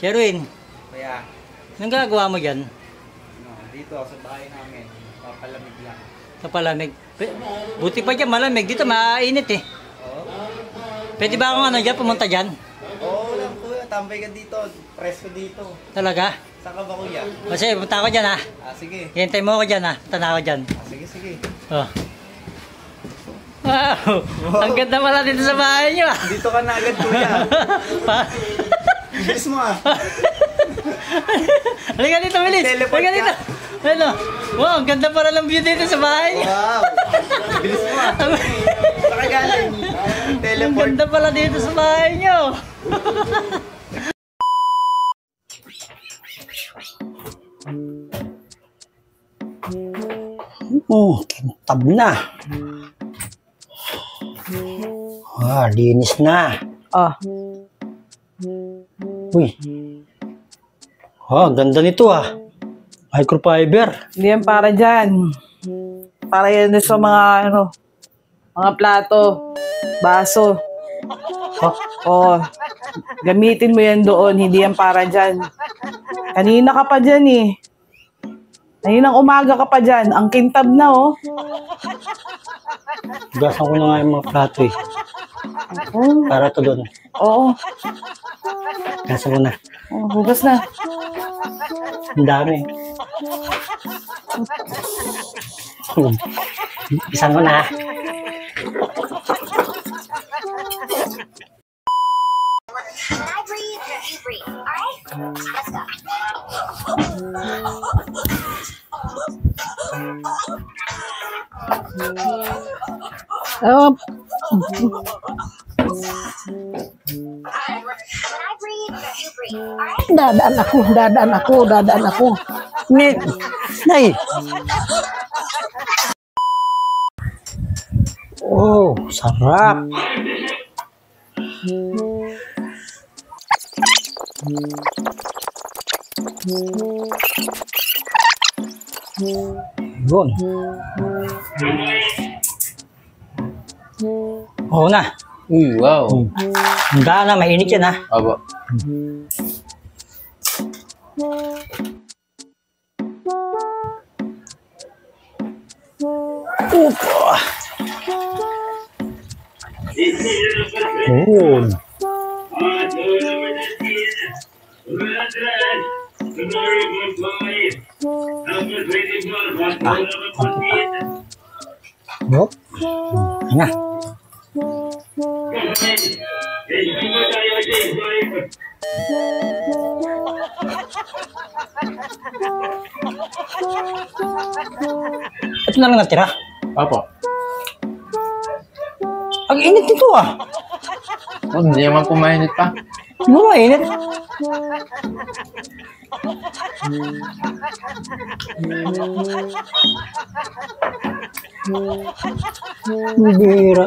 Sherwin, Kaya, anong gagawa mo dyan? dito sa bahay namin, papalamig lang. Kapalamig. Buti pa dyan, malamig. Dito mainit eh. Oo? Pwede ba akong dyan, pumunta dyan? Oo lang kuya, tambay ka dito, presko dito. Talaga? Saan ka ba kuya? Kasi punta ako dyan ha. Sige. Hintay mo ako dyan ha. Punta na ako dyan. Sige, sige. Oh. Wow! Ang ganda pala dito sa bahay nyo ah. Dito ka na agad kuya. Bilis mo ah. Halika dito, bilis. Teleport Halika dito. Ano? Wow, ang ganda pala ng view dito sa bahay nyo. Wow! Bilis mo ah. Saka galing. Ang Teleport. ganda pala dito sa bahay nyo. Oh, kintab na. Linis na. Uy. Ganda nito ah. Microfiber. Hindi yan para dyan. Para yan sa mga mga plato, baso. Gamitin mo yan doon, hindi yan para dyan. Kanina ka pa dyan eh. Kaninang umaga ka pa dyan. Ang kintab na oh. Gasan ko na nga yung mga plato eh. Para to doon. Oo. Gasan ko na. Hugas na. Ang dami. Isang ko na. Dadaan ako. Nay. Oh, sarap. Yun. Oo na. Wow. Handa na, mainit yan ha. Aba. Yun. Yup. Nah. Ito na lang natira. Apa? Ang init nito ah. Hindi naman pumainit pa. Hindi mo mainit. Bira.